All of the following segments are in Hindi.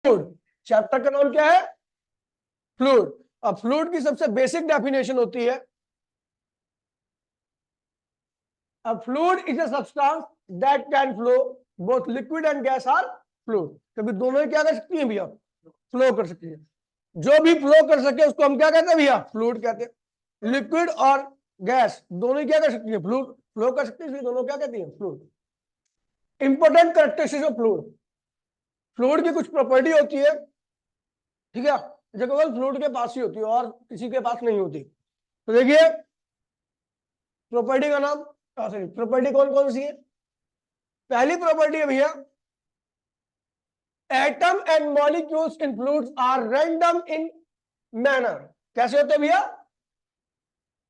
फ्लूइड, चैप्टर का नाम क्या है? फ्लूइड। अब फ्लूइड की सबसे बेसिक डेफिनेशन होती है, a fluid is a substance that can flow, both liquid and gas are fluid। कभी दोनों ही क्या कर सकती हैं भैया? फ्लो कर सकती है। जो भी फ्लो कर सके उसको हम क्या कहते हैं भैया? फ्लूइड कहते हैं। लिक्विड और गैस दोनों ही क्या कर सकती है? फ्लूइड फ्लो कर सकती है, दोनों क्या कहती है? Fluid. Important characteristics of fluid, fluid की कुछ प्रॉपर्टी होती है, ठीक है, जो केवल फ्लूइड के पास ही होती है और किसी के पास नहीं होती। तो देखिए प्रॉपर्टी का नाम, सॉरी प्रॉपर्टी कौन कौन सी है? पहली प्रॉपर्टी है भैया, atom and molecules in fluids are random in manner. कैसे होते हैं भैया?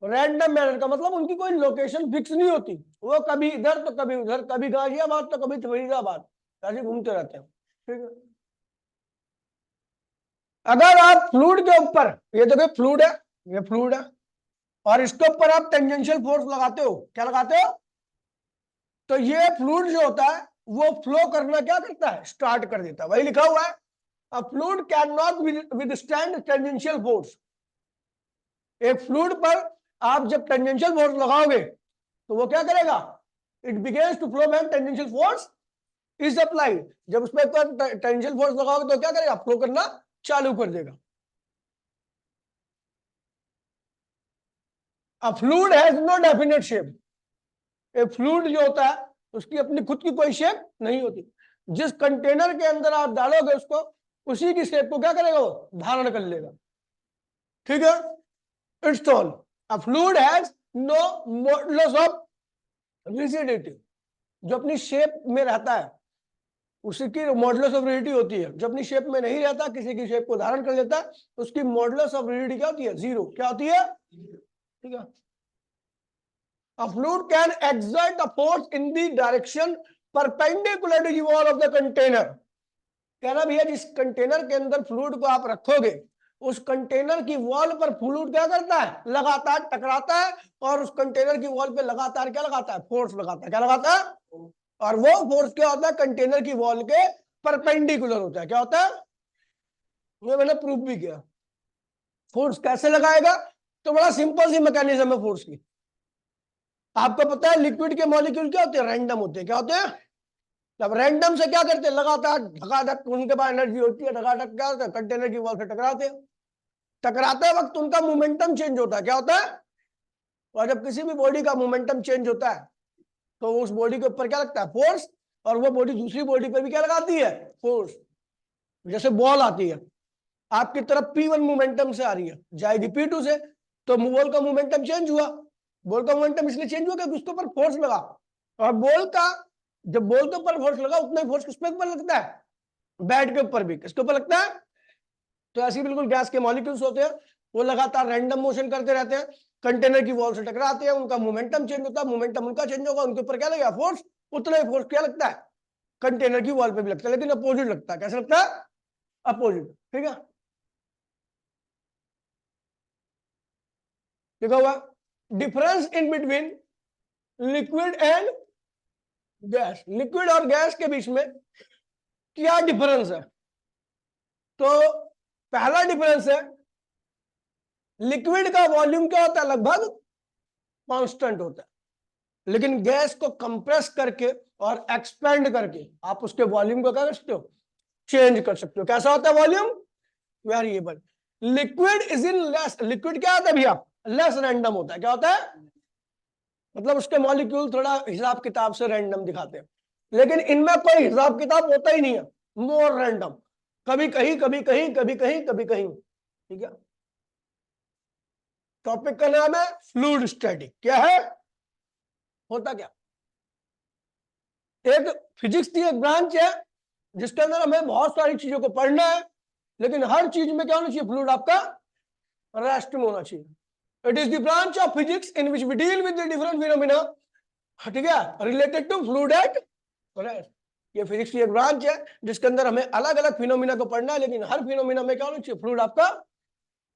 रैंडम मैनर का मतलब उनकी कोई लोकेशन फिक्स नहीं होती, वो कभी इधर तो कभी उधर, कभी गाजियाबाद तो कभी फरीदाबाद, ऐसे घूमते रहते हैं, ठीक है। अगर आप फ्लूइड के ऊपर, ये देखो फ्लूइड है, ये फ्लूइड है, और इसके ऊपर आप टेंजेंशियल फोर्स लगाते हो, क्या लगाते हो? तो ये फ्लूइड जो होता है वो फ्लो करना क्या करता है? स्टार्ट कर देता है। वही लिखा हुआ है, अ fluid can not withstand tangential force. एक फ्लूइड पर आप जब टेंजेंशियल फोर्स लगाओगे तो वो क्या करेगा? It begins to flow when tangential force is applied. जब उस पर टेंजेंशियल फोर्स लगाओगे तो क्या करेगा? फ्लो करना चालू कर देगा। A fluid has no definite shape. एक फ्लूइड जो होता है उसकी अपनी खुद की कोई शेप नहीं होती, जिस कंटेनर के अंदर आप डालोगे उसको, उसी की शेप को क्या करेगा? वो धारण कर लेगा, ठीक है। It's all, a fluid has no modulus of rigidity. जो अपनी शेप में रहता है उसकी मॉडुलस ऑफ रिजिडिटी होती है, जो अपनी शेप में नहीं रहता, किसी की शेप को धारण कर लेता है, उसकी मॉडुलस ऑफ रिजिडिटी क्या होती है? जीरो। क्या होती है? ठीक है। A fluid can exert a force in the direction perpendicular to the wall of the container। कहना भैया जिस कंटेनर के अंदर फ्लूइड को आप रखोगे उस कंटेनर की वॉल पर फ्लूइड क्या करता है? लगातार टकराता है, और उस कंटेनर की वॉल पे लगातार क्या लगाता है? फोर्स लगाता है। क्या लगाता है? और वो फोर्स क्या होता है? कंटेनर की वॉल के परपेंडिकुलर होता है। क्या होता है? ये मैंने प्रूफ भी किया। फोर्स कैसे लगाएगा? तो बड़ा सिंपल सी मैकेनिज्म है फोर्स की। आपको पता है लिक्विड के मॉलिक्यूल क्या होते हैं? रैंडम होते हैं। क्या होते हैं? जब रैंडम से क्या करते हैं? लगातार धकाधक उनके पास एनर्जी होती है, धकाधक क्या होता है? कंटेनर की वॉल से टकराते हैं। टकराते वक्त उनका मोमेंटम चेंज होता है। क्या होता है? और जब किसी भी बॉडी का मोमेंटम चेंज होता है तो उस बॉडी के ऊपर क्या लगता है? फोर्स। और वो बॉडी दूसरी बॉडी पर भी क्या लगाती है? फोर्स। जैसे बॉल आती है आपकी तरफ, P1 मोमेंटम से आ रही है, जाएगी P2 से, तो बॉल का मोमेंटम चेंज हुआ। बॉल का मोमेंटम इसलिए चेंज हुआ कि उसके ऊपर फोर्स लगा, और बॉल का जब बॉल के ऊपर फोर्स लगा उतना ही फोर्स किसके ऊपर लगता है? बैट के ऊपर भी। किसके ऊपर लगता है? तो ऐसे बिल्कुल गैस के मॉलिक्यूल्स होते हैं, वो लगातार रैंडम मोशन करते रहते हैं, कंटेनर की वॉल से टकराते हैं, उनका मोमेंटम चेंज होता है, मोमेंटम उनका चेंज होगा, उनके ऊपर क्या लगेगा? फोर्स। उतना ही फोर्स क्या लगता है? कंटेनर की वॉल पे भी लगता है, लेकिन अपोजिट लगता है। कैसे लगता है? अपोजिट। ठीक है, लिखा हुआ difference in between liquid and gas. Liquid और गैस के बीच में क्या डिफरेंस है? तो पहला डिफरेंस है, लिक्विड का वॉल्यूम क्या होता है? लगभग कांस्टेंट होता है, लेकिन गैस को कंप्रेस करके और एक्सपेंड करके आप उसके वॉल्यूम को क्या कर सकते हो? चेंज कर सकते हो। कैसा होता है volume? Variable. Liquid is in less, liquid क्या होता है भैया? लेस रैंडम होता है। क्या होता है? मतलब उसके मॉलिक्यूल थोड़ा हिसाब किताब से रैंडम दिखाते हैं, लेकिन इनमें कोई हिसाब किताब होता ही नहीं है, मोर रैंडम। कभी कहीं, कभी कहीं, कभी कहीं, कभी कहीं। ठीक है, टॉपिक का नाम है फ्लूइड स्टैटिक। क्या है? होता क्या? एक फिजिक्स की एक ब्रांच है जिसके अंदर हमें बहुत सारी चीजों को पढ़ना है, लेकिन हर चीज में क्या होना चाहिए? फ्लूइड आपका रेस्ट में होना चाहिए। It is the branch of physics in which we deal with the different phenomena, ठीक है, related to fluid at rest. ये फिजिक्स की एक ब्रांच है जिसके अंदर हमें अलग अलग फिनोमिना को पढ़ना है, लेकिन हर फिनोमिना में क्या होना चाहिए? फ्लूइड आपका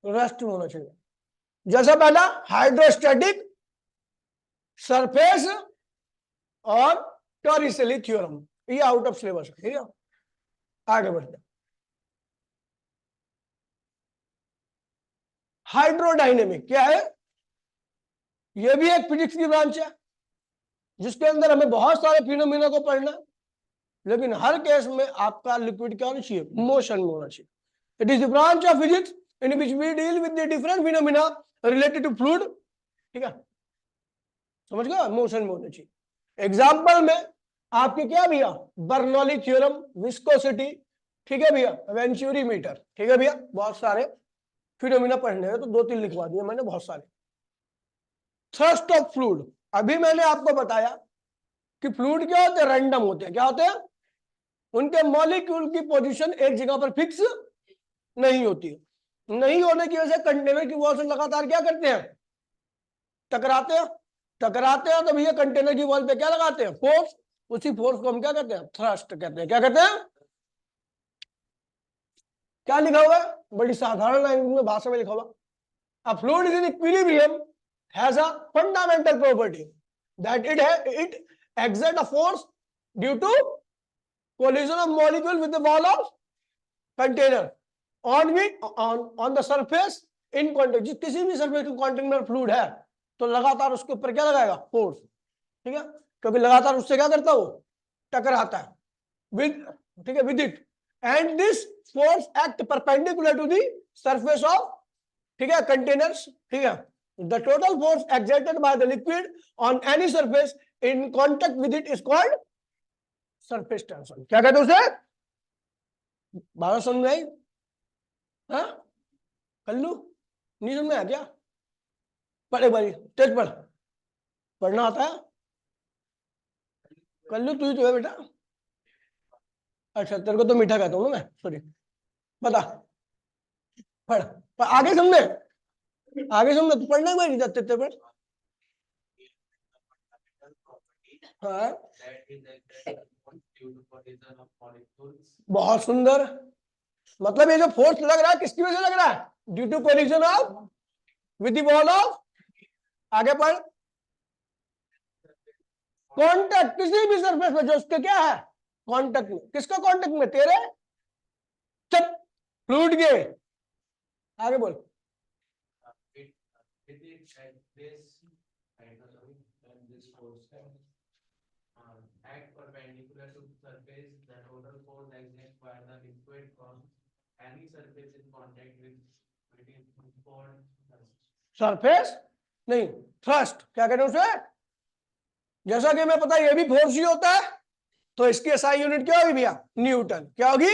रेस्ट में होना चाहिए। जैसा पहला हाइड्रोस्टैटिक, सरफेस और टॉरिसेली थ्योरम, ये आउट ऑफ सिलेबस है। ठीक है, आगे बढ़ते हैं। हाइड्रोडायनेमिक क्या है? ये भी एक फिजिक्स की ब्रांच है जिसके अंदर हमें बहुत सारे फिनोमिना को पढ़ना, लेकिन हर केस में आपका लिक्विड क्या होना चाहिए? मोशन में होना चाहिए. It is the branch of physics in which we deal with the different phenomena related to fluid. ठीक है, समझ गए? मोशन में होना चाहिए. एग्जाम्पल में आपके क्या भैया? बर्नौली थ्योरम, विस्कोसिटी, ठीक है भैया, वेंचुरी मीटर. ठीक है भैया, बहुत सारे फिनोमिना पढ़ने हैं तो 2-3 लिखवा दिए मैंने, बहुत सारे. थ्रस्ट ऑफ फ्लूइड, अभी मैंने आपको बताया कि फ्लूइड क्या होते हैं? रैंडम होते हैं. क्या होते हैं? उनके मॉलिक्यूल की पोजीशन एक जगह पर फिक्स नहीं होती है. नहीं होने की वजह से कंटेनर की वॉल से लगातार क्या करते हैं? टकराते हैं. टकराते हैं तो भैया कंटेनर की वॉल पे क्या लगाते हैं? फोर्स. उसी फोर्स को हम क्या कहते हैं? थ्रस्ट कहते हैं. क्या कहते हैं? क्या लिखा हुआ है? बड़ी साधारण लैंग्वेज में, भाषा में लिखा हुआ, अ fluid is in equilibrium has a fundamental property that it exert a force due to collision of molecule with the wall of container on the surface in contact. किसी भी सरफेस के कांटेक्ट में फ्लूइड है तो लगातार उसके ऊपर क्या लगाएगा? फोर्स. ठीक है, क्योंकि लगातार उससे क्या करता है? वो टकराता है विद, ठीक है, with it, and this force act perpendicular to the surface of, ठीक है, कंटेनर्स. ठीक है, the total force exerted by the liquid on any surface in contact with it is called surface tension. क्या कहते हैं उसे? बात समझ में आई? हाँ, कल्लू नहीं समझ में आया क्या? पढ़े बारी तेज पढ़, पढ़ना आता है? कल्लू तू ही तो है बेटा. अच्छा, तेरे को तो मीठा कहता हूँ ना मैं, सॉरी. बता, पढ़. आगे समझे, आगे समझे तो पढ़ना ही जाते थे. पढ़. हाँ, बहुत सुंदर. मतलब ये जो फोर्स लग रहा है किसकी वजह से लग रहा है? Due to collision of with the wall of. आगे पढ़. कांटेक्ट किसी भी सरफेस में जो उसके क्या है? कांटेक्ट में. किसका कांटेक्ट में? तेरे चप फ्लूइड के. आगे बोल. act perpendicular to the surface, the total force exerted by the liquid on any surface in contact with it is called surface नहीं, थ्रस्ट. क्या कहते हैं उसे? जैसा कि मैं पता ये भी फोर्स ही होता है तो इसकी एसआई यूनिट क्या होगी भैया? न्यूटन. क्या होगी?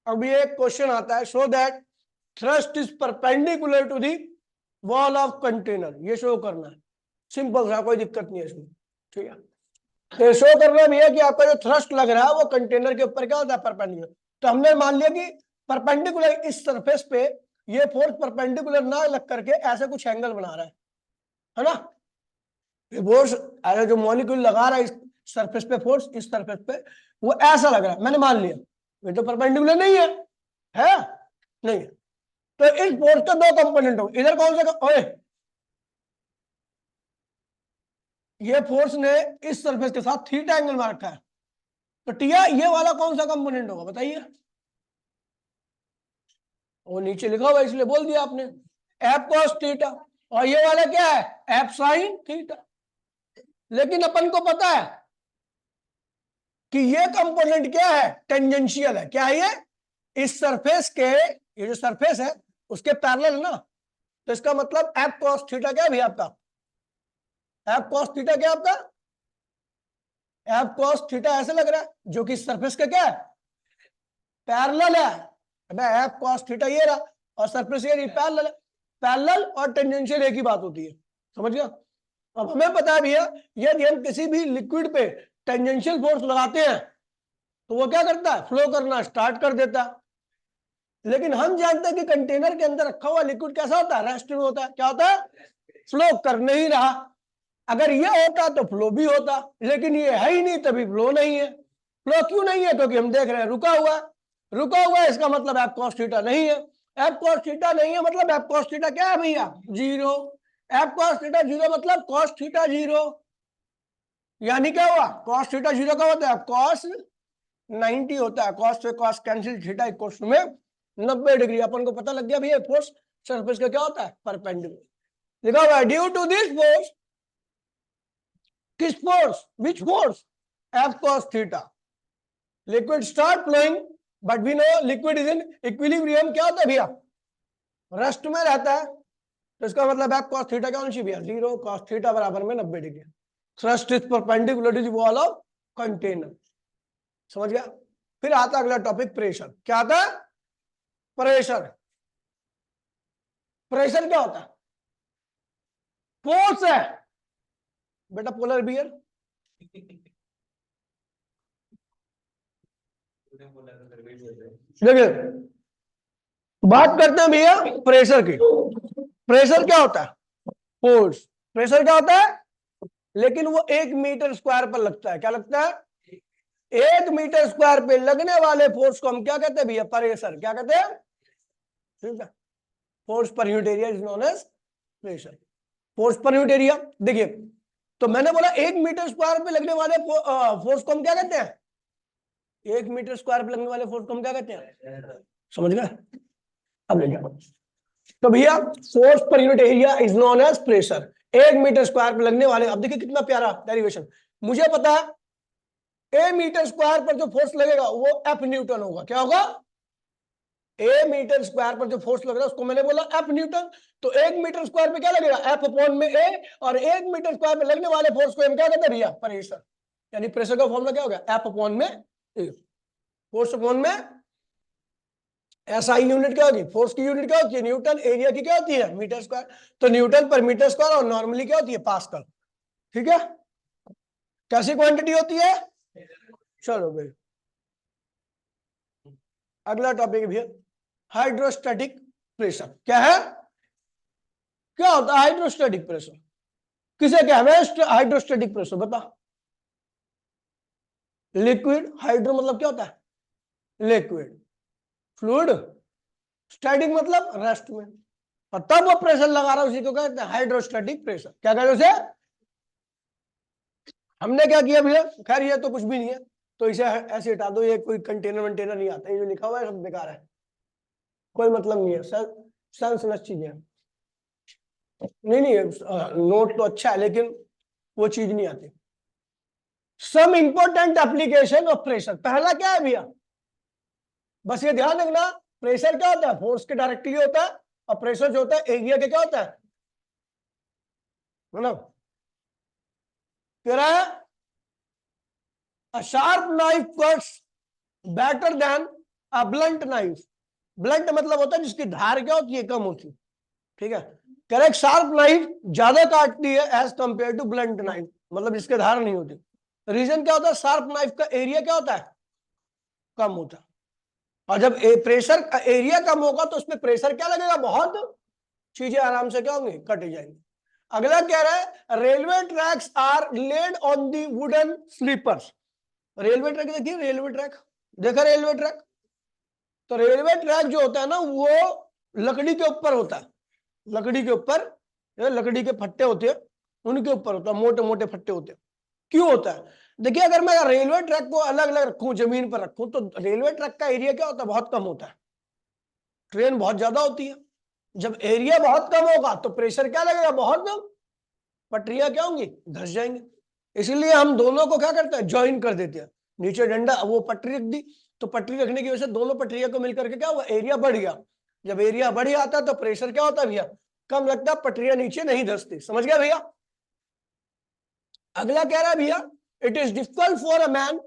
अब ये क्वेश्चन आता है, show that thrust is perpendicular to the wall of container. ये शो करना है, सिंपल सा, कोई दिक्कत नहीं है इसमें. ठीक है, तो शो करना भी है कि आपका जो थ्रस्ट लग रहा है वो कंटेनर के ऊपर क्या होता है? परपेंडिकुलर. तो हमने मान लिया कि परपेंडिकुलर इस सरफेस पे ये फोर्स परपेंडिकुलर ना लग करके ऐसे कुछ एंगल बना रहा है ना? ये फोर्स ऐसे जो मॉलिक्यूल लगा रहा है इस सरफेस पे, फोर्स इस सरफेस पे वो ऐसा लग रहा है. मैंने मान लिया ये तो परपेंडिकुलर नहीं है, है नहीं है. तो इस फोर्स के 2 कंपोनेंट हो. इधर कौन सा? ओए, ये फोर्स ने इस सरफेस के साथ थीटा एंगल में रखा है. तो टिया ये वाला कौन सा कंपोनेंट होगा बताइए? वो नीचे लिखा हुआ इसलिए बोल दिया आपने, एफ कॉस थीटा. और ये वाला क्या है? F sine theta. लेकिन अपन को पता है कि ये कंपोनेंट क्या है? टेंजेंशियल है. क्या है ये? इस सरफेस के, ये जो सरफेस है उसके पैरेलल है ना. तो इसका मतलब एफ कॉस थीटा क्या है भैया आपका? एफ कॉस थीटा क्या आपका? एफ कॉस थीटा ऐसे लग रहा है जो कि सरफेस का क्या है? पैरेलल है. एफ कॉस थीटा ये रहा और सरफेस ये पैरेलल है. पैरेलल और टेंजेंशियल एक ही बात होती है, समझ गया? अब हमें पता है भैया यदि हम किसी भी लिक्विड पे टेंजेंशियल फोर्स लगाते हैं तो वो क्या करता है? फ्लो करना स्टार्ट कर देता है. लेकिन हम जानते हैं कि कंटेनर के अंदर रखा हुआ लिक्विड कैसा होता है? रेस्ट में होता है. क्या होता है? फ्लो कर नहीं रहा. अगर ये होता तो फ्लो भी होता, लेकिन ये है ही नहीं तभी फ्लो नहीं है. फ्लो क्यों नहीं है? क्योंकि हम देख रहे हैं रुका हुआ है. रुका हुआ है इसका मतलब एफ कॉस थीटा नहीं है. एफ कॉस थीटा नहीं है मतलब एफ कॉस थीटा क्या है भैया? 0. एफ कॉस थीटा 0 मतलब कॉस थीटा 0. यानी क्या हुआ? कॉस थीटा 0 का होता है कॉस 90 होता है. कॉस से कॉस कैंसिल, थीटा इक्वल्स में 90 डिग्री. अपन को पता लग गया भैया फोर्स सरफेस का क्या होता है, परपेंडिकुलर। लिखा हुआ है ड्यू टू दिस फोर्स, किस force, which force, F cos theta, liquid start flowing, but we know liquid is in equilibrium. क्या होता है भैया, रेस्ट में रहता है, तो इसका मतलब F cos थीटा क्या होना चाहिए भैया, 0 cos थीटा बराबर में 90 degree. Thrust is perpendicular to the wall of container. समझ गया। फिर आता अगला टॉपिक प्रेशर। क्या आता है, प्रेशर। प्रेशर क्या होता है, फोर्स है बेटा, पोलर बियर। देखिए बात करते हैं भैया प्रेशर की। प्रेशर क्या होता है, फोर्स। प्रेशर क्या होता है, लेकिन वो 1 मीटर स्क्वायर पर लगता है। क्या लगता है, 1 मीटर स्क्वायर पे लगने वाले फोर्स को हम क्या कहते हैं भैया, प्रेशर। क्या कहते हैं, ठीक है, फोर्स पर unit area is known as pressure. Force पर यूनिट एरिया। देखिए तो मैंने बोला 1 मीटर स्क्वायर पे लगने वाले फोर्स को हम क्या कहते हैं, 1 मीटर स्क्वायर पे लगने वाले फोर्स को हम क्या कहते हैं, समझ गए। अब देखिए तो भैया फोर्स पर unit area is known as pressure. 1 meter square पे लगने वाले, अब देखिए कितना प्यारा डेरिवेशन। मुझे पता है ए मीटर स्क्वायर पर जो फोर्स लगेगा वो एफ न्यूटन होगा। क्या होगा, ए मीटर स्क्वायर पर जो फोर्स लग रहा है उसको मैंने बोला एफ न्यूटन। तो 1 मीटर स्क्वायर पे क्या लगेगा, एफ अपॉन में ए, और 1 मीटर स्क्वायर पे लगने वाले फोर्स को हम क्या कहते हैं भैया, प्रेशर। यानी प्रेशर का फॉर्मूला क्या होगा, एफ अपॉन में ए, फोर्स अपॉन में एसआई यूनिट क्या होगी, फोर्स की यूनिट क्या होती है न्यूटन, एरिया की क्या होती है मीटर स्क्वायर, तो न्यूटन पर मीटर स्क्वायर, और नॉर्मली क्या होती है पास्कल। ठीक है, कैसी क्वांटिटी होती है। चलो भाई अगला टॉपिक भैया हाइड्रोस्टैटिक प्रेशर। क्या है, क्या होता है हाइड्रोस्टैटिक प्रेशर, किसे क्या है हाइड्रोस्टैटिक प्रेशर, बता। लिक्विड, हाइड्रो मतलब क्या होता है लिक्विड, फ्लूइड, स्टैटिक मतलब रेस्ट में, और तब वो प्रेशर लगा रहा है उसी को कहते हैं हाइड्रोस्टैटिक प्रेशर। क्या कहते हैं उसे, हमने क्या किया भैया, खैर ये तो कुछ भी नहीं है, तो इसे ऐसे हटा दो, ये कोई कंटेनर वंटेनर नहीं आता, ये जो लिखा हुआ है सब बेकार है, कोई मतलब नहीं है, सेंसलेस चीजें हैं। नहीं नोट तो अच्छा है लेकिन वो चीज नहीं आती। Some important application of pressure. पहला क्या है भैया, बस ये ध्यान रखना, प्रेशर क्या होता है, फोर्स के डायरेक्टली होता है, और प्रेशर जो होता है एरिया के क्या होता है, मतलब कह रहा है a sharp knife cuts better than a blunt knife. Blunt मतलब होता है जिसकी धार क्या होती है, कम होती है। ठीक है, कह रहा है शार्प नाइफ ज्यादा काटती है as compare to blunt knife, मतलब जिसके धार नहीं होती। रीजन क्या होता है, शार्प नाइफ का एरिया क्या होता है, कम होता है, और जब प्रेशर का एरिया कम होगा तो उसमें प्रेशर क्या लगेगा, बहुत, चीजें आराम से क्या होंगी, कट जाएंगी। अगला कह रहा है railway tracks are laid on the wooden sleepers. Railway track देखिए, रेलवे ट्रैक देखा, रेलवे ट्रैक, तो रेलवे ट्रैक जो होता है ना वो लकड़ी के ऊपर होता है, लकड़ी के ऊपर, लकड़ी के फट्टे होते हैं उनके ऊपर होता है, मोटे मोटे फट्टे होते हैं। क्यों होता है, देखिए अगर मैं रेलवे ट्रैक को अलग अलग रखूं, जमीन पर रखूं, तो रेलवे ट्रैक का एरिया क्या होता है, बहुत कम होता है, ट्रेन बहुत ज्यादा होती है। जब एरिया बहुत कम होगा तो प्रेशर क्या लगेगा, बहुत कम, पटरियां क्या होंगी, धस जाएंगे। इसलिए हम दोनों को क्या करते हैं, ज्वाइन कर देते हैं, नीचे डंडा वो पटरी रख दी, तो पटरी रखने की वजह से दोनों पटरिया को मिलकर के क्या हुआ, एरिया बढ़ गया। जब एरिया बढ़ जाता है तो प्रेशर क्या होता है भैया, कम लगता है, पटरियां नीचे नहीं धसती। समझ गया भैया। अगला कह रहा है भैया it is difficult for a man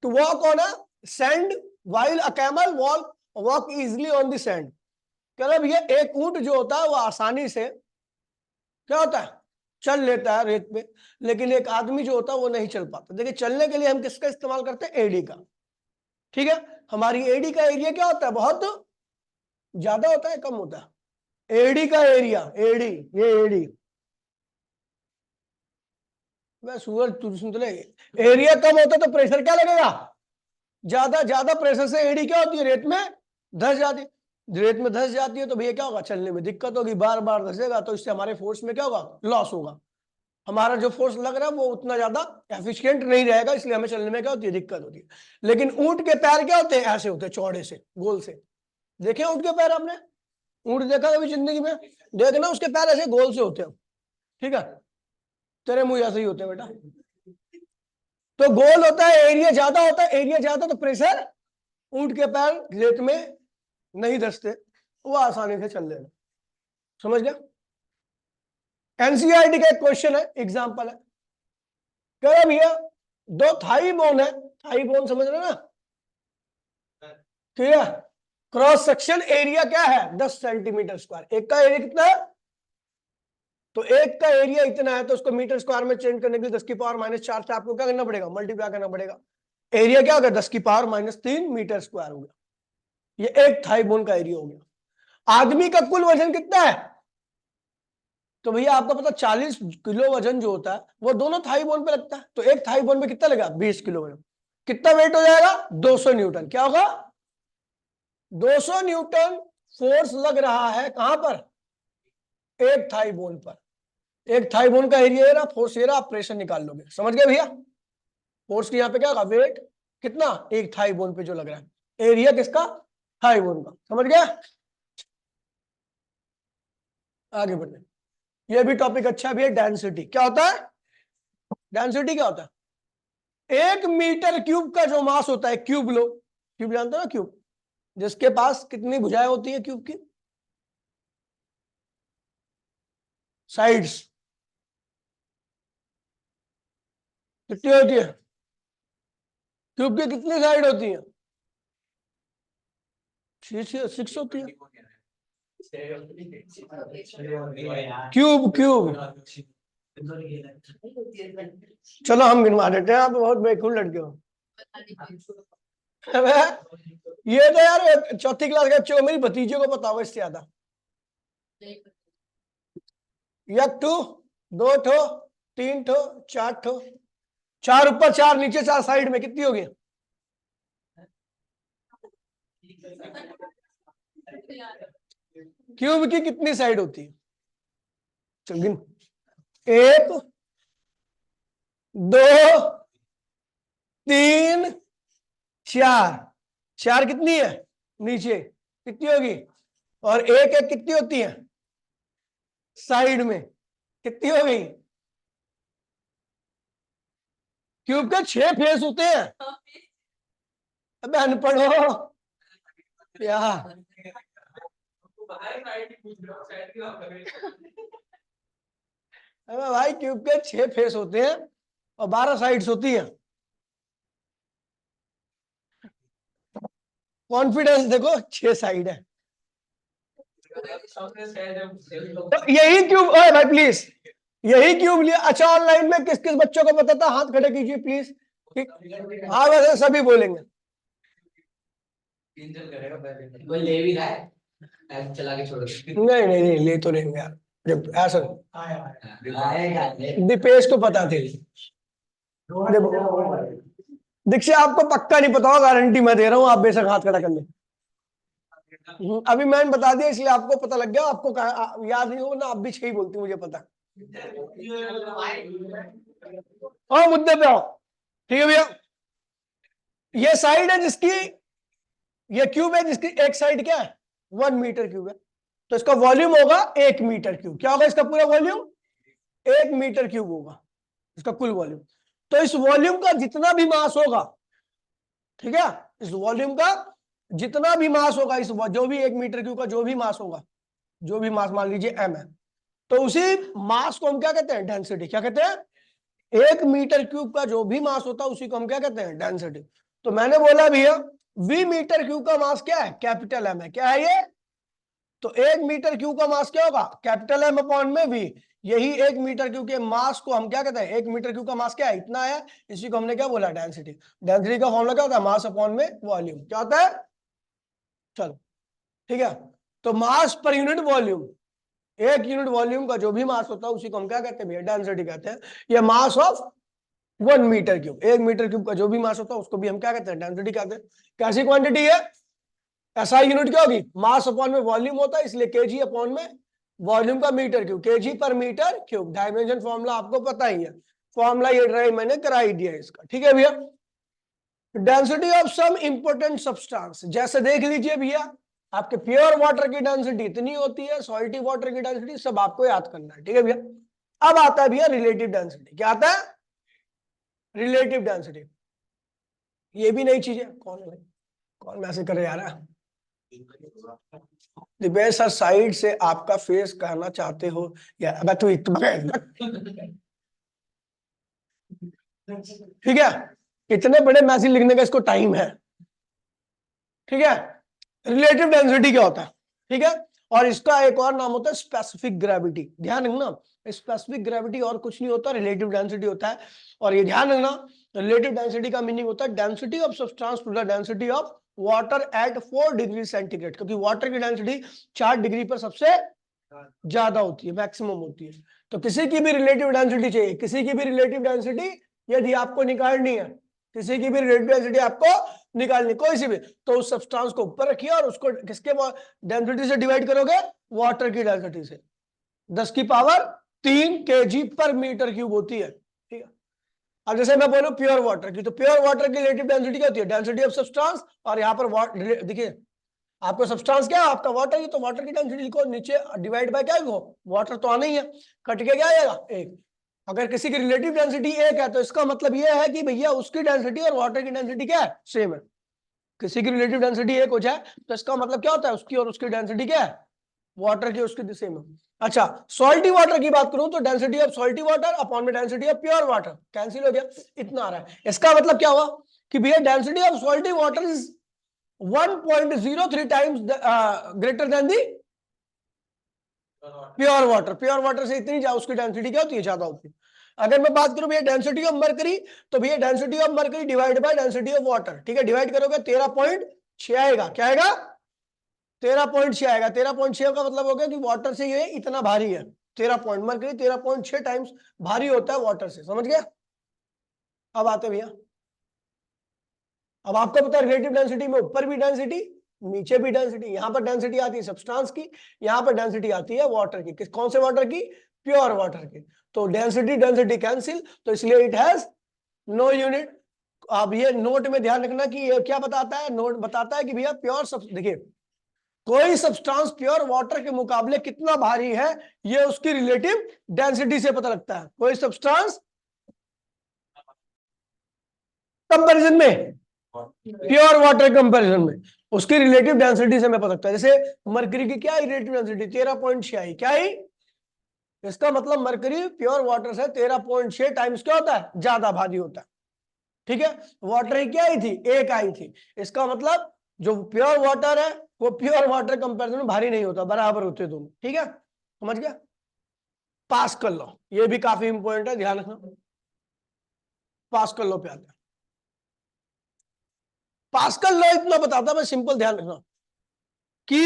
to walk on a sand while a camel walk easily on the sand. कह रहा है भैया एक ऊंट जो होता है वो आसानी से क्या होता है, चल लेता है रेत पे, लेकिन एक आदमी जो होता है वो नहीं चल पाता। देखिए चलने के लिए हम किसका इस्तेमाल करते हैं, एडी का। ठीक है, हमारी एडी का एरिया क्या होता है, बहुत ज्यादा होता है, कम होता है, एडी का एरिया, एडी, ये एडी, मैं सूरज तू सुन तो ले, एरिया कम होता तो प्रेशर क्या लगेगा, ज्यादा, ज्यादा प्रेशर से एडी क्या होती है, रेत में धस जाती है, रेत में धस जाती है तो भैया क्या होगा, चलने में दिक्कत होगी, बार बार धसेगा तो इससे हमारे फोर्स में क्या होगा, लॉस होगा, हमारा जो फोर्स लग रहा है वो उतना ज्यादा एफिशिएंट नहीं रहेगा, इसलिए हमें चलने में क्या होती है, दिक्कत होती है। लेकिन ऊंट के पैर क्या होते हैं, ऐसे होते हैं, चौड़े से, गोल से, देखे ऊंट के पैर आपने, ऊंट देखा कभी जिंदगी में? देखना उसके पैर ऐसे गोल से होते हैं, ठीक है, तेरे मुंह ऐसे ही होते हैं बेटा। तो गोल होता है, एरिया ज्यादा होता है, एरिया ज्यादा तो प्रेशर ऊंट के पैर रेत में नहीं धंसते, वो आसानी से चल लेना। समझ गया? एनसीईआरटी का एक क्वेश्चन है, एग्जांपल है, कह रहा भैया दो थाई बोन है, थाई बोन समझ रहे ना, ठीक है, क्रॉस सेक्शन एरिया क्या है 10 सेंटीमीटर स्क्वायर, एक का एरिया कितना है, तो एक का एरिया इतना है, तो उसको मीटर स्क्वायर में चेंज करने के लिए 10 की पावर -4 से आपको क्या करना पड़ेगा, मल्टीप्लाई करना पड़ेगा। एरिया क्या होगा 10 की पावर -3 मीटर स्क्वायर हो गया, ये एक थाई बोन का एरिया हो गया। आदमी का कुल वजन कितना है, तो भैया आपको पता 40 किलो वजन जो होता है वो दोनों थाई बोन पे लगता है, तो एक थाई बोन पे कितना लगा 20 किलो वजन, कितना वेट हो जाएगा 200 न्यूटन, क्या होगा 200 न्यूटन फोर्स लग रहा है कहां पर, एक थाई बोन पर। एक थाई बोन का एरिया है ना, फोर्स ये रहा, आप प्रेशर निकाल लोगे, समझ गए भैया? फोर्स की यहाँ पे क्या होगा, वेट कितना एक थाई बोन पे जो लग रहा है, एरिया किसका, थाई बोन का, समझ गया? आगे बढ़ते, ये भी टॉपिक अच्छा भी है, डेंसिटी क्या होता है, डेंसिटी क्या होता है, 1 मीटर क्यूब का जो मास होता है, क्यूब लो, क्यूब जानते हो ना, क्यूब जिसके पास कितनी भुजाएं होती है क्यूब की, साइड्स कितनी होती है, क्यूब की कितनी साइड होती है, 6 होती है, क्यूब क्यूब, चलो हम गिनवा देते हैं, आप बहुत बेकूल लड़के हो। अबे, ये तो यार चौथी क्लास के बच्चों को, मेरी भतीजे को पता होगा इससे ज्यादा। 1 2 2 ठो 3 ठो 4 ठो, 4 ऊपर 4 नीचे 4 साइड में कितनी होगी, क्यूब की कितनी साइड होती है, चल गिन, 1 2 3 4, 4 कितनी है नीचे, कितनी होगी, और एक एक कितनी होती है साइड में, कितनी हो गई, क्यूब के 6 फेस होते हैं, अबे अनपढ़ हो क्या, अबे भाई क्यूब के 6 फेस होते हैं और 12 साइड्स होती है, कॉन्फिडेंस देखो 6 साइड है, तो यही क्यूब, ओए भाई प्लीज, यही क्यूब लिया। अच्छा ऑनलाइन में किस किस बच्चों को पता था, हाथ खड़े कीजिए प्लीज, हाँ वैसे सभी बोलेंगे, वो ले भी रहा है, ऐसे चला के छोड़ दो। नहीं नहीं नहीं ले तो नहीं यार, जब ऐसा आएगा दीपेश को पता थे, दीक्षित आपको पक्का नहीं पता होगा, गारंटी मैं दे रहा हूँ, आप बेशक हाथ खड़ा कर ले, अभी मैंने बता दिया इसलिए आपको पता लग गया, आपको याद नहीं हो ना, आप भी सही बोलती मुझे पता, और मुद्दे पे आओ, ठीक है भैया, ये साइड है जिसकी, ये क्यूब है जिसकी एक साइड क्या है 1 मीटर क्यूब है, तो इसका वॉल्यूम होगा 1 मीटर क्यूब, क्या होगा इसका पूरा वॉल्यूम 1 मीटर क्यूब होगा इसका कुल वॉल्यूम। तो इस वॉल्यूम का जितना भी मास होगा, ठीक है, इस वॉल्यूम का जितना भी मास होगा, इस जो भी 1 मीटर क्यूब का जो भी मास होगा, जो भी मास मान लीजिए m है, तो उसी मास को हम क्या कहते हैं डेंसिटी, क्या कहते हैं, 1 मीटर क्यूब का जो भी मास होता है उसी को हम क्या कहते हैं डेंसिटी। तो मैंने बोला भैया v मीटर क्यूब का मास क्या है, कैपिटल M है, क्या है ये, तो 1 मीटर क्यूब का मास क्या होगा कैपिटल M अपॉन में v, यही 1 मीटर क्यूब के मास को हम क्या कहते हैं, 1 मीटर क्यूब का मास क्या है इतना है, इसी को हमने क्या बोला डेंसिटी। डेंसिटी का फॉर्मूला क्या होता है, मास अपॉन में वॉल्यूम, क्या होता है, चलो ठीक है, तो मास per unit volume, 1 unit volume का जो भी मास होता है उसी को हम क्या कहते हैं भैया डेंसिटी कहते हैं, ये mass of 1 meter cube, 1 meter cube का जो भी मास होता है उसको भी हम क्या कहते हैं डेंसिटी कहते हैं। कैसी क्वांटिटी है, ऐसा यूनिट क्या होगी, मास अपॉन में वॉल्यूम होता है, इसलिए केजी अपॉन में वॉल्यूम का मीटर क्यूब, केजी पर मीटर क्यूब, डायमेंशन फॉर्मूला आपको पता ही है, फॉर्मूला ये ड्राइव मैंने करा ही दिया इसका, ठीक है भैया। Density of some important substance, जैसे देख लीजिए भैया आपके प्योर वाटर की डेंसिटी इतनी होती है, सॉल्टी वाटर की डेंसिटी, सब आपको याद करना है, ठीक है भैया। अब आता है भैया रिलेटिव डेंसिटी। क्या आता है? Relative density. ये भी नई चीज है। कौन है भाई, कौन मैसेज करे यार? दिव्या सर साइड से आपका फेस कहना चाहते हो या अब तू ठीक है, इतने बड़े मैसेज लिखने का इसको टाइम है, ठीक है। रिलेटिव डेंसिटी क्या होता है, ठीक है, और इसका एक और नाम होता है स्पेसिफिक ग्रेविटी। ध्यान रखना, स्पेसिफिक ग्रेविटी और कुछ नहीं होता, रिलेटिव डेंसिटी होता है। और ये ध्यान रखना, रिलेटिव डेंसिटी का मीनिंग होता है density of substance to the density of water at 4 degree centigrade, क्योंकि वाटर की डेंसिटी 4 डिग्री पर सबसे ज्यादा होती है, मैक्सिमम होती है। तो किसी की भी रिलेटिव डेंसिटी चाहिए, किसी की भी रिलेटिव डेंसिटी यदि आपको निकालनी है, किसी की भी रिलेटिव डेंसिटी आपको निकालनी, कोई सी भी, तो उस सब्सटेंस को ऊपर रखिए और उसको किसके डेंसिटी से डिवाइड करोगे? वाटर की डेंसिटी से। 10 की पावर 3 kg पर मीटर क्यूब होती है, ठीक है। अब जैसे मैं बोलूं प्योर वाटर की, तो प्योर वाटर की रिलेटिव डेंसिटी क्या होती है? डेंसिटी ऑफ सब्सटेंस, और यहाँ पर देखिए आपको सब्सटेंस क्या है? आपका वाटर ही, तो वाटर की डेंसिटी को नीचे डिवाइड बाय क्या हो, वाटर तो आना ही है, कट के क्या आएगा? 1। अगर किसी की रिलेटिव डेंसिटी 1 है तो इसका मतलब यह है कि भैया उसकी डेंसिटी और वाटर की डेंसिटी क्या है? सेम है। किसी की रिलेटिव डेंसिटी 1 हो जाए तो इसका मतलब क्या होता है? उसकी और उसकी डेंसिटी क्या है? वाटर की उसकी सेम है। अच्छा, सॉल्टी वाटर की बात करूं तो density of salty water upon में density of pure water, cancel हो गया, इतना आ रहा है। इसका मतलब क्या हुआ कि भैया density of salty water is 1.03 times greater than the pure water. Pure water से इतनी उसकी डेंसिटी क्या होती है? ज्यादा होती है। अगर मैं बात करूं भैया डेंसिटी ऑफ मरकरी, तो भैया density of mercury divide by density of water, ठीक है, डिवाइड करोगे 13.6 आएगा। क्या आएगा? 13.6 आएगा। 13.6 का मतलब हो गया कि वाटर से ये इतना भारी है। 13 मरकरी 13.6 टाइम्स भारी होता है वाटर से, समझ गया? अब आते भैया, अब आपको पता है रिलेटिव डेंसिटी में ऊपर भी डेंसिटी नीचे भी डेंसिटी। यहां पर डेंसिटी आती है सब्सटेंस की, यहां पर डेंसिटी आती है वाटर की। कौन से वाटर की? प्योर वाटर की। तो डेंसिटी डेंसिटी कैंसिल, तो इसलिए इट हैज नो यूनिट। अब ये नोट में ध्यान रखना कि ये क्या बताता है? नोट बताता है कि भैया प्योर देखिए कोई सब्सटेंस प्योर वाटर के मुकाबले कितना भारी है, ये उसकी रिलेटिव डेंसिटी से पता लगता है। कोई सब्सटेंस कंपैरिजन में, प्योर वाटर कंपैरिजन में उसकी रिलेटिव डेंसिटी से मैं पता लगता है। जैसे मरकरी की क्या है रिलेटिव डेंसिटी? 13.6 आई। क्या आई? इसका मतलब मरकरी प्योर वाटर से 13.6 टाइम्स क्या होता है? ज्यादा भारी होता है, ठीक है। वाटर की क्या आई थी? 1 आई थी। इसका मतलब जो प्योर वाटर है वो प्योर वाटर कंपैरिजन में भारी नहीं होता, बराबर होते दोनों, ठीक है, समझ गया? पास्कल लॉ, ये भी काफी इंपॉर्टेंट है, ध्यान रखना। पास्कल लॉ पे आता है। पास्कल लॉ इतना बताता है, मैं सिंपल, ध्यान रखना कि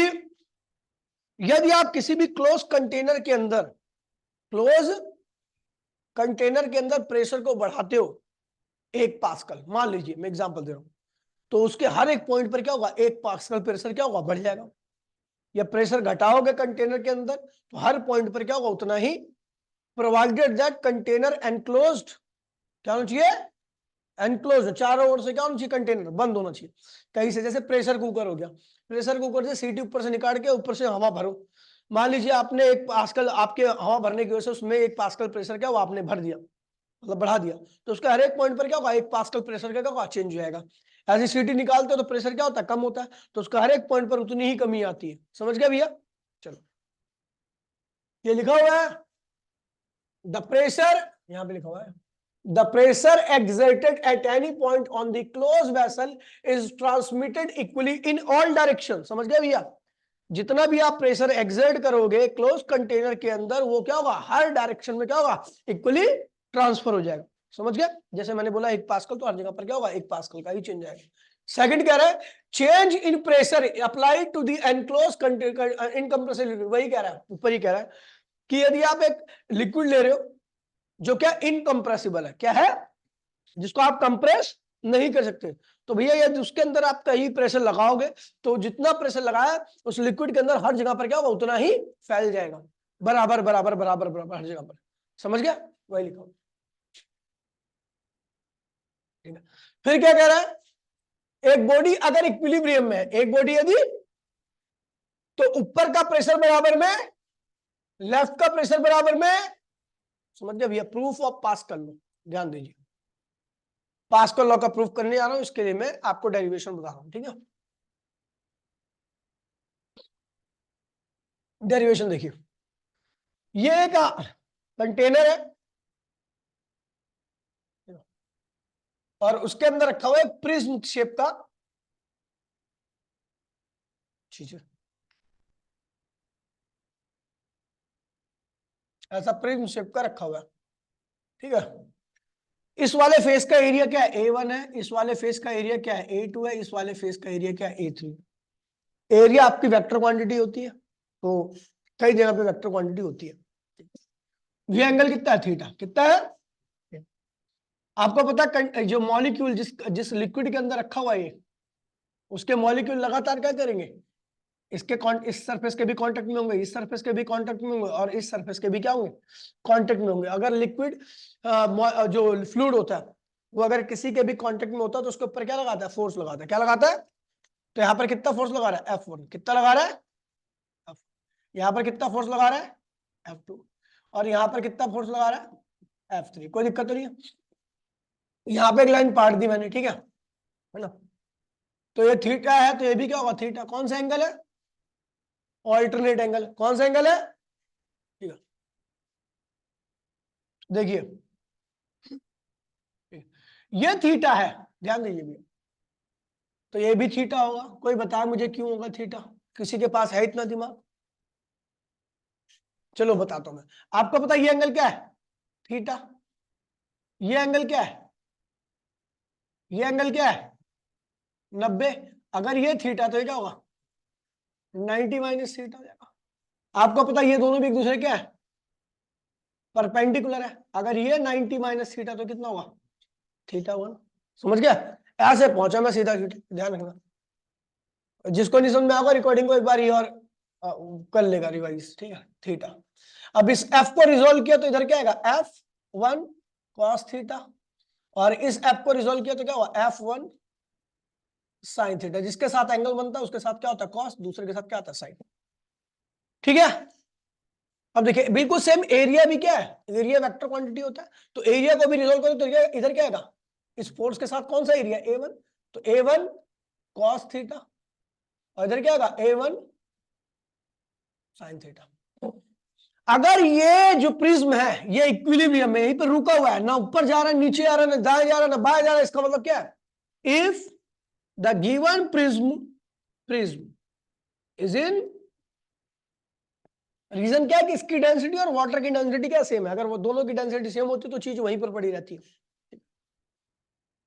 यदि आप किसी भी क्लोज कंटेनर के अंदर, क्लोज कंटेनर के अंदर प्रेशर को बढ़ाते हो 1 पास्कल, मान लीजिए मैं एग्जांपल दे रहा हूं, तो उसके हर एक पॉइंट पर क्या होगा? 1 पास्कल प्रेशर क्या होगा? बढ़ जाएगा। या प्रेशर घटाओगे कंटेनर के अंदर तो हर पॉइंट पर क्या होगा? उतना ही, प्रोवाइडेड दैट कंटेनर एनक्लोज्ड, क्या होना चाहिए? एनक्लोज, चारों ओर से क्या होना चाहिए? कंटेनर बंद होना चाहिए। कहीं से, जैसे प्रेशर कुकर हो गया, प्रेशर कुकर से सीटी ऊपर से निकाल के ऊपर से हवा भरो। मान लीजिए आपने 1 पास्कल, आपके हवा भरने की वजह से उसमें 1 पास्कल प्रेशर क्या हुआ? आपने भर दिया, मतलब बढ़ा दिया, तो उसका हर एक पॉइंट पर क्या होगा? 1 पास्कल प्रेशर क्या होगा? चेंज हो जाएगा। ऐसी सीटी निकालते हो तो प्रेशर क्या होता है? कम होता है, तो उसका हर एक पॉइंट पर उतनी ही कमी आती है। समझ गया भैया? चलो, ये लिखा हुआ है द प्रेशर, यहां पे लिखा हुआ है the pressure exerted at any point on the closed vessel is transmitted equally in all directions। समझ गए भैया? जितना भी आप प्रेशर एक्सर्ट करोगे क्लोज कंटेनर के अंदर, वो क्या होगा? हर डायरेक्शन में क्या होगा? इक्वली ट्रांसफर हो जाएगा। समझ गए? जैसे मैंने बोला 1 पास्कल, तो हर जगह पर क्या होगा? 1 पास्कल का ही चेंज आएगा। सेकंड कह रहा है change in pressure applied to the enclose container incompressible liquid. वही कह रहा है, ऊपर ही कह रहा है कि यदि आप एक लिक्विड ले रहे हो जो क्या इनकंप्रेसिबल है, क्या है? जिसको आप कंप्रेस नहीं कर सकते, तो भैया यदि उसके अंदर आप कहीं प्रेशर लगाओगे तो जितना प्रेशर लगाया उस लिक्विड के अंदर हर जगह पर क्या होगा? उतना ही फैल जाएगा, बराबर बराबर बराबर बराबर हर जगह पर। समझ गया? वही लिखा, ठीक है। फिर क्या कह रहा है? एक बॉडी अगर इक्विलिब्रियम में है, एक बॉडी यदि ऊपर का प्रेशर बराबर में लेफ्ट का प्रेशर बराबर में, समझ गए भैया। प्रूफ ऑफ पास्कल लॉ, ध्यान दीजिए, पास्कल लॉ का प्रूफ करने जा रहा हूं, इसके लिए मैं आपको डेरिवेशन बता रहा हूं, ठीक है। डेरिवेशन देखिए, ये एक कंटेनर है और उसके अंदर रखा हुआ है प्रिज्म शेप का चीज, ऐसा प्रिज्म शेप का रखा हुआ है, ठीक है। इस वाले फेस का एरिया क्या है, A1 है, इस वाले फेस का एरिया क्या है, A2 है, इस वाले फेस का एरिया क्या है, A3। एरिया आपकी वेक्टर क्वांटिटी होती है, तो कई जगह पे वेक्टर क्वांटिटी होती है। ये एंगल कितना है, थीटा, कितना है आपको पता है। जो मॉलिक्यूल जिस लिक्विड के अंदर रखा हुआ है उसके मॉलिक्यूल लगातार क्या करेंगे, इस सरफेस के भी कांटेक्ट में होंगे, इस सरफेस के भी कांटेक्ट में होंगे और इस सरफेस के भी क्या होंगे, कांटेक्ट में होंगे। अगर लिक्विड जो फ्लूइड होता है वो अगर किसी के भी कांटेक्ट में होता है तो उसके ऊपर क्या लगाता है, फोर्स लगाता है। क्या लगाता है, तो यहाँ पर कितना फोर्स लगा रहा है, F1। कितना लगा रहा है, F। यहाँ पर कितना फोर्स लगा रहा है, F2। और यहाँ पर कितना फोर्स लगा रहा है, F3। कोई दिक्कत तो नहीं है। यहाँ पे एक लाइन पाट दी मैंने, ठीक है ना। तो ये थीटा है तो ये भी क्या होगा, थीटा। कौन सा एंगल है, ऑल्टरनेट एंगल। कौन सा एंगल है, ठीक है। देखिए ये थीटा है, ध्यान दीजिए भैया, तो ये भी थीटा होगा। कोई बताए मुझे क्यों होगा थीटा, किसी के पास है इतना दिमाग, चलो बताता हूं मैं आपको। पता ये एंगल क्या है, थीटा। ये एंगल क्या है, ये एंगल क्या है, 90। अगर ये थीटा तो ये क्या होगा, 90 माइनस थीटा हो जाएगा। आपको पता ये दोनों भी एक दूसरे क्या है, परपेंडिकुलर है। अगर ये 90 माइनस थीटा तो कितना होगा, θ1। समझ गया, ऐसे पहुंचा मैं सीधा, ध्यान रखना। जिसको नहीं समझ में आएगा रिकॉर्डिंग को एक बार ही और कर लेगा रिवाइज, ठीक है। थीटा, अब इस f को रिजोल्व किया तो इधर क्या आएगा, F1 cos थीटा, और इस f को रिजोल्व किया तो क्या हुआ, F1 साइन थीटा। जिसके साथ एंगल बनता है उसके साथ क्या होता है, कॉस, दूसरे के साथ क्या आता है, साइन, ठीक है। अब देखिए बिल्कुल सेम एरिया भी क्या है, एरिया वेक्टर क्वांटिटी होता है। तो एरिया को भी रिजोल्व करो तो इधर क्या आएगा, इस फोर्स के साथ कौन सा एरिया, A1। तो A1 cos थीटा और इधर क्या आएगा, A1 साइन थीटा। अगर ये जो प्रिज्म है ये इक्विलिब्रियम में यहीं पर रुका हुआ है, ना ऊपर जा रहा है, नीचे आ रहा है, ना दाएं जा रहा है, ना बाएं जा रहा है, इसका मतलब क्या है, if the given prism is in, reason क्या है कि इसकी डेंसिटी और वाटर की डेंसिटी क्या सेम है। अगर वो दोनों की डेंसिटी सेम होती तो चीज वहीं पर पड़ी रहती है।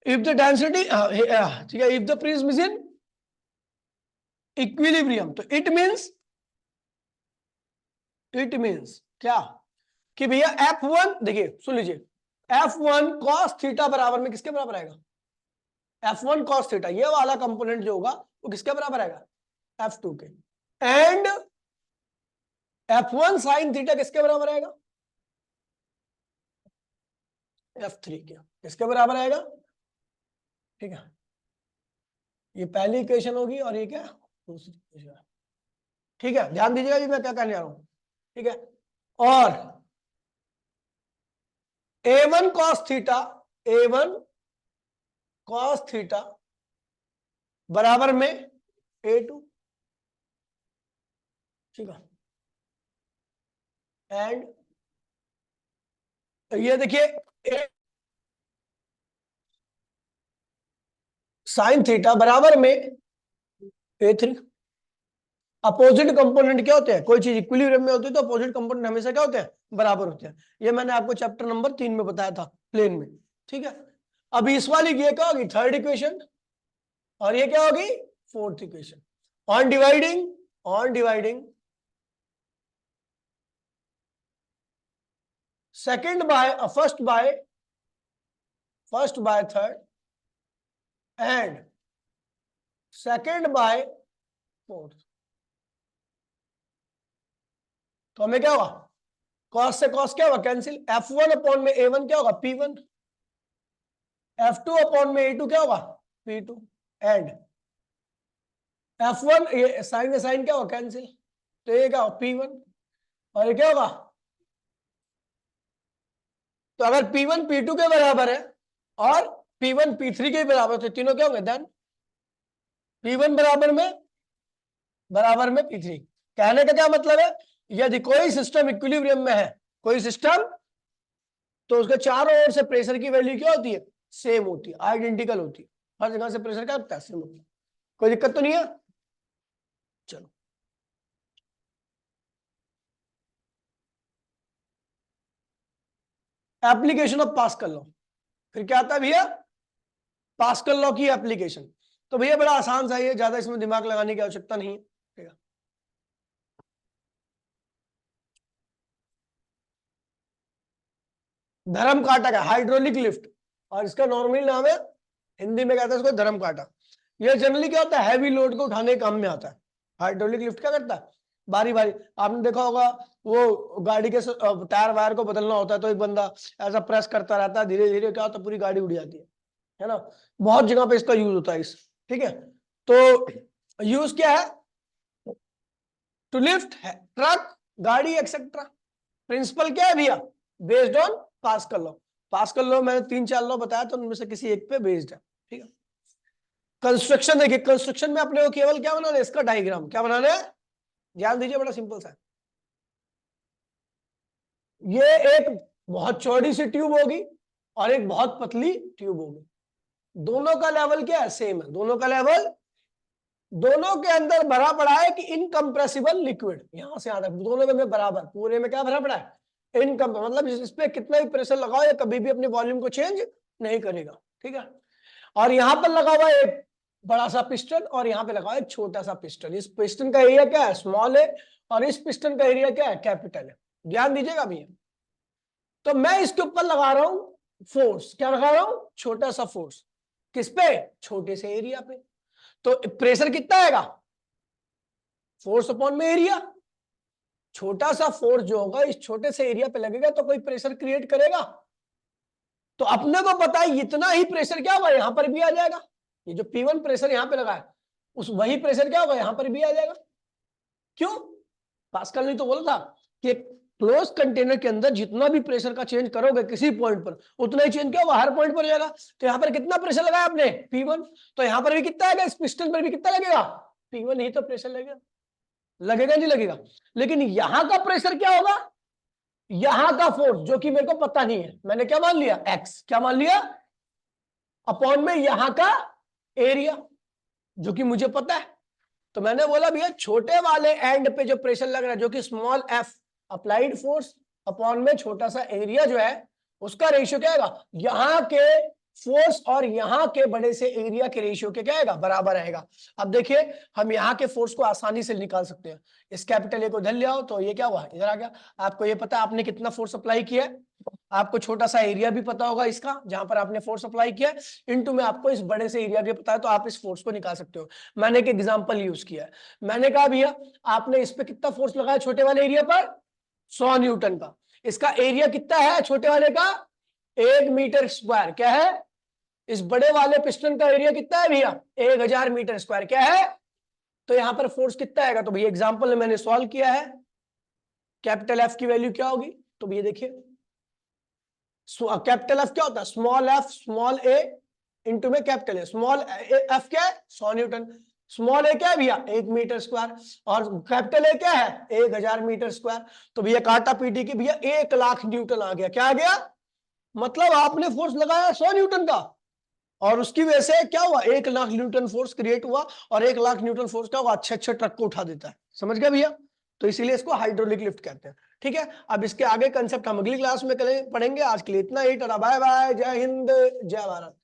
इफ द डेंसिटी, ठीक है, if the prism is in equilibrium तो इट मींस क्या, कि भैया F1, देखिए सुन लीजिए, F1 cos थीटा बराबर में किसके बराबर आएगा, F1 cos थीटा, ये वाला कंपोनेंट जो होगा वो किसके बराबर आएगा, F2 के। एंड F1 sin थीटा किसके बराबर आएगा, F3 के। किसके बराबर आएगा, ठीक है। ये पहली इक्वेशन होगी और ये क्या, दूसरी इक्वेशन, ठीक है। ध्यान दीजिएगा जी मैं क्या कहने आ रहा हूं, ठीक है। और A1 cos theta, A1 cos theta बराबर में A2, ठीक है। एंड ये देखिए साइन थीटा बराबर में A3। अपोजिट कंपोनेंट क्या होते हैं, कोई चीज इक्विलिब्रियम में होती है तो अपोजिट कंपोनेंट हमेशा क्या होते हैं, बराबर होते हैं। ये मैंने आपको चैप्टर नंबर 3 में बताया था, प्लेन में, ठीक है। अभी इस वाली ये क्या होगी, थर्ड इक्वेशन, और ये क्या होगी, fourth equation. On dividing second by first by third and second by fourth, तो हमें क्या होगा, कॉस से कॉस क्या होगा, कैंसिल। F1 अपॉन में A1 क्या होगा, P1। F2 अपॉन में A2 क्या होगा, P2। एंड F1 ये साइन क्या होगा, कैंसिल। तो ये क्या होगा P1 और ये क्या होगा, तो अगर P1 P2 के बराबर है और P1 P3 के बराबर, तो तीनों क्या होंगे देन P1 बराबर में P3। कहने का क्या मतलब है, यदि कोई सिस्टम इक्विलिब्रियम में है, कोई सिस्टम, तो उसके चारों ओर से प्रेशर की वैल्यू क्या होती है, सेम होती है, आइडेंटिकल होती है, हर जगह से प्रेशर क्या होता है, सेम होता है। कोई दिक्कत तो नहीं है। चलो एप्लीकेशन ऑफ पास्कल लॉ, फिर क्या आता है भैया, पास्कल लॉ की एप्लीकेशन। तो भैया बड़ा आसान सा है, ज्यादा इसमें दिमाग लगाने की आवश्यकता नहीं है, ठीक है। धर्म काटा का हाइड्रोलिक लिफ्ट, और इसका नॉर्मली नाम है, हिंदी में कहते हैं इसको धर्म काटा। ये जनरली क्या होता है, हैवी लोड को उठाने के काम में आता है। हाइड्रोलिक लिफ्ट क्या करता है, बारी बारी, आपने देखा होगा वो गाड़ी के टायर वायर को बदलना होता है, तो एक बंदा ऐसा प्रेस करता रहता है, धीरे धीरे क्या होता है, पूरी गाड़ी उड़ जाती है ना। बहुत जगह पे इसका यूज होता है इस, ठीक है। तो यूज क्या है, टू लिफ्ट ट्रक, गाड़ी एक्सेट्रा। प्रिंसिपल क्या है भैया, based on pascal law. Pascal law मैंने 3-4 लॉ बताया, तो उनमें से किसी एक पे बेस्ड है, ठीक है। कंस्ट्रक्शन देखिए, कंस्ट्रक्शन में अपने को केवल क्या बनाना है, इसका डायग्राम क्या बनाना है, ध्यान दीजिए, बड़ा सिंपल सा है। ये एक बहुत चौड़ी सी ट्यूब होगी और एक बहुत पतली ट्यूब होगी, दोनों का लेवल क्या है, सेम है, दोनों का लेवल, दोनों के अंदर भरा पड़ा है कि इनकम्प्रेसिबल लिक्विड, यहां से यहां तक दोनों में बराबर, पूरे में क्या भरा पड़ा है, इनकम, मतलब इस पे कितना भी प्रेशर लगाओ या कभी भी अपने वॉल्यूम को चेंज नहीं करेगा, ठीक है। और यहां पर लगा हुआ है एक बड़ा सा पिस्टन और यहां पे लगा हुआ है एक छोटा सा पिस्टन। इस पिस्टन का एरिया क्या है, स्मॉल है, और इस पिस्टन का एरिया क्या है, कैपिटल है। ध्यान दीजिएगा भैया, तो मैं इसके ऊपर लगा रहा हूं फोर्स, क्या लगा रहा हूं, छोटा सा फोर्स, किस पे, छोटे से एरिया पे। तो प्रेशर कितना आएगा, फोर्स अपॉन में एरिया। छोटा सा फोर्स जो होगा इस छोटे से एरिया पे लगेगा तो कोई प्रेशर क्रिएट करेगा। तो अपने को पता है इतना ही प्रेशर क्या होगा, यहां पर भी आ जाएगा। ये जो P1 प्रेशर यहां पे लगा है, उस वही प्रेशर क्या होगा, यहां पर भी आ जाएगा। क्यों, पास्कल ने तो बोला था कि क्लोज कंटेनर के अंदर जितना भी प्रेशर का चेंज करोगे किसी पॉइंट पर, उतना ही चेंज क्या होगा, हर पॉइंट पर जाएगा। तो यहां पर कितना प्रेशर लगाया आपने, P1, तो यहां पर भी कितना आएगा, इस पिस्टन पर भी कितना लगेगा, P1 ही तो प्रेशर लगेगा, लगेगा नहीं लगेगा। लेकिन यहां का प्रेशर क्या होगा, यहां का फोर्स जो कि मेरे को पता नहीं है, मैंने क्या मान लिया, एक्स, क्या मान लिया, अपॉन में यहां का एरिया जो कि मुझे पता है। तो मैंने बोला भैया छोटे वाले एंड पे जो प्रेशर लग रहा है, जो कि small F applied force upon में छोटा सा एरिया जो है, उसका रेशियो क्या आएगा, यहां के फोर्स और यहां के बड़े से एरिया के रेशियो के क्या आएगा, बराबर आएगा। अब देखिए हम यहां के फोर्स को आसानी से निकाल सकते हैं। इस कैपिटल ए को इधर ले आओ, तो ये क्या हुआ, इधर आ गया। आपको ये पता है आपने कितना फोर्स अप्लाई किया है, आपको छोटा सा एरिया भी पता होगा इसका जहां पर आपने फोर्स अप्लाई किया है, इनटू में आपको इस बड़े से एरिया भी पता है, तो आप इस फोर्स को निकाल सकते हो। मैंने एक एग्जांपल यूज किया है, मैंने कहा भैया आपने इस पे कितना फोर्स लगाया छोटे वाले एरिया पर, 100 न्यूटन का। इसका एरिया कितना है छोटे वाले का, 1 मीटर स्क्वायर। क्या है, इस बड़े वाले पिस्टन का एरिया कितना है भैया, 1000 मीटर स्क्वायर। क्या है, तो यहां पर फोर्स कितना आएगा, तो भैया एग्जांपल में मैंने सॉल्व किया है, कैपिटल एफ की वैल्यू क्या होगी, तो भैया देखिए कैपिटल एफ क्या होता है, स्मॉल एफ स्मॉल ए इंटू में कैपिटल ए। स्मॉल एफ क्या है, 100 न्यूटन, स्मॉल ए क्या है भैया, 1 मीटर स्क्वायर, और कैपिटल ए क्या है, 1000 मीटर स्क्वायर। तो भैया काटा पीटी की भैया 1 लाख न्यूटन आ गया। क्या आ गया, मतलब आपने फोर्स लगाया 100 न्यूटन का, और उसकी वजह से क्या हुआ, 1 लाख न्यूटन फोर्स क्रिएट हुआ। और 1 लाख न्यूटन फोर्स क्या हुआ, अच्छे अच्छे ट्रक को उठा देता है। समझ गया भैया, तो इसीलिए इसको हाइड्रोलिक लिफ्ट कहते हैं। ठीक है, अब इसके आगे कंसेप्ट हम अगली क्लास में पढ़ेंगे। आज के लिए इतना ही, टाटा बाय बाय, जय हिंद जय भारत।